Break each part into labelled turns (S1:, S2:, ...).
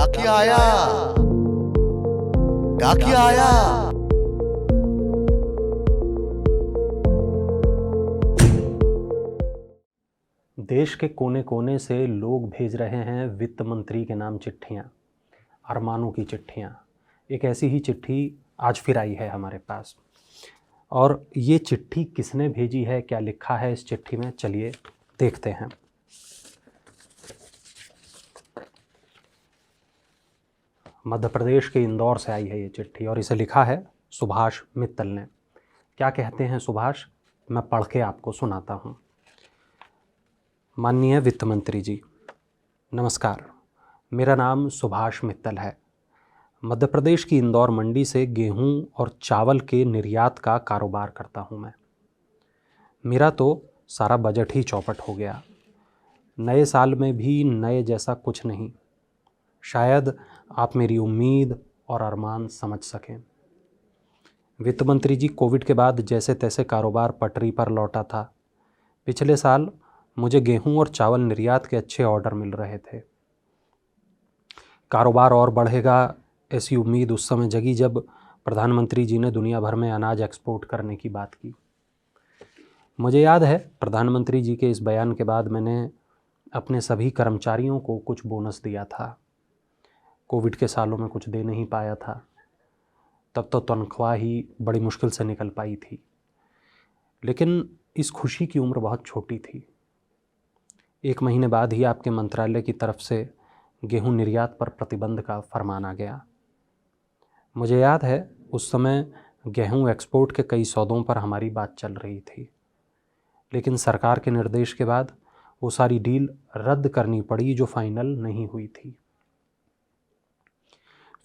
S1: डाकिया आया, डाकिया आया।
S2: देश के कोने कोने से लोग भेज रहे हैं वित्त मंत्री के नाम चिट्ठियाँ, अरमानों की चिट्ठियाँ। एक ऐसी ही चिट्ठी आज फिर आई है हमारे पास। और ये चिट्ठी किसने भेजी है, क्या लिखा है इस चिट्ठी में, चलिए देखते हैं। मध्य प्रदेश के इंदौर से आई है ये चिट्ठी और इसे लिखा है सुभाष मित्तल ने। क्या कहते हैं सुभाष, मैं पढ़ के आपको सुनाता हूँ। माननीय वित्त मंत्री जी, नमस्कार। मेरा नाम सुभाष मित्तल है। मध्य प्रदेश की इंदौर मंडी से गेहूं और चावल के निर्यात का कारोबार करता हूं मैं। मेरा तो सारा बजट ही चौपट हो गया। नए साल में भी नए जैसा कुछ नहीं। शायद आप मेरी उम्मीद और अरमान समझ सकें। वित्त मंत्री जी, कोविड के बाद जैसे तैसे कारोबार पटरी पर लौटा था। पिछले साल मुझे गेहूं और चावल निर्यात के अच्छे ऑर्डर मिल रहे थे। कारोबार और बढ़ेगा ऐसी उम्मीद उस समय जगी जब प्रधानमंत्री जी ने दुनिया भर में अनाज एक्सपोर्ट करने की बात की। मुझे याद है प्रधानमंत्री जी के इस बयान के बाद मैंने अपने सभी कर्मचारियों को कुछ बोनस दिया था। कोविड के सालों में कुछ दे नहीं पाया था, तब तो तनख्वाह ही बड़ी मुश्किल से निकल पाई थी। लेकिन इस खुशी की उम्र बहुत छोटी थी। 1 महीने बाद ही आपके मंत्रालय की तरफ से गेहूं निर्यात पर प्रतिबंध का फरमान आ गया। मुझे याद है उस समय गेहूं एक्सपोर्ट के कई सौदों पर हमारी बात चल रही थी, लेकिन सरकार के निर्देश के बाद वो सारी डील रद्द करनी पड़ी जो फाइनल नहीं हुई थी।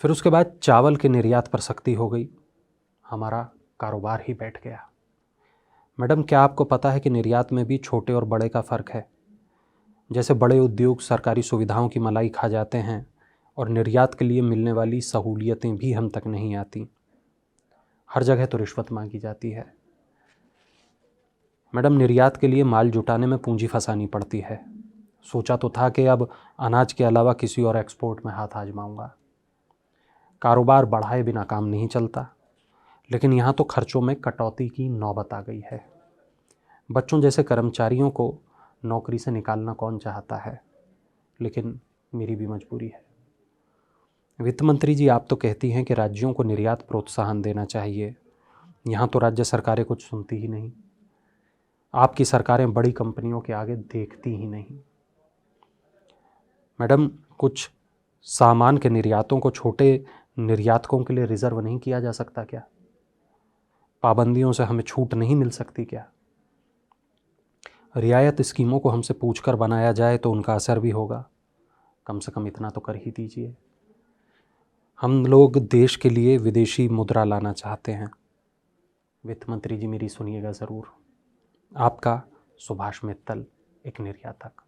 S2: फिर उसके बाद चावल के निर्यात पर सख्ती हो गई। हमारा कारोबार ही बैठ गया। मैडम, क्या आपको पता है कि निर्यात में भी छोटे और बड़े का फ़र्क है? जैसे बड़े उद्योग सरकारी सुविधाओं की मलाई खा जाते हैं और निर्यात के लिए मिलने वाली सहूलियतें भी हम तक नहीं आती। हर जगह तो रिश्वत मांगी जाती है। मैडम, निर्यात के लिए माल जुटाने में पूंजी फंसानी पड़ती है। सोचा तो था कि अब अनाज के अलावा किसी और एक्सपोर्ट में हाथ आजमाऊंगा। कारोबार बढ़ाए बिना काम नहीं चलता, लेकिन यहाँ तो खर्चों में कटौती की नौबत आ गई है। बच्चों जैसे कर्मचारियों को नौकरी से निकालना कौन चाहता है, लेकिन मेरी भी मजबूरी है। वित्त मंत्री जी, आप तो कहती हैं कि राज्यों को निर्यात प्रोत्साहन देना चाहिए। यहाँ तो राज्य सरकारें कुछ सुनती ही नहीं। आपकी सरकारें बड़ी कंपनियों के आगे देखती ही नहीं। मैडम, कुछ सामान के निर्यातों को छोटे निर्यातकों के लिए रिजर्व नहीं किया जा सकता क्या? पाबंदियों से हमें छूट नहीं मिल सकती क्या? रियायत स्कीमों को हमसे पूछकर बनाया जाए तो उनका असर भी होगा। कम से कम इतना तो कर ही दीजिए। हम लोग देश के लिए विदेशी मुद्रा लाना चाहते हैं। वित्त मंत्री जी, मेरी सुनिएगा ज़रूर। आपका सुभाष मित्तल, एक निर्यातक।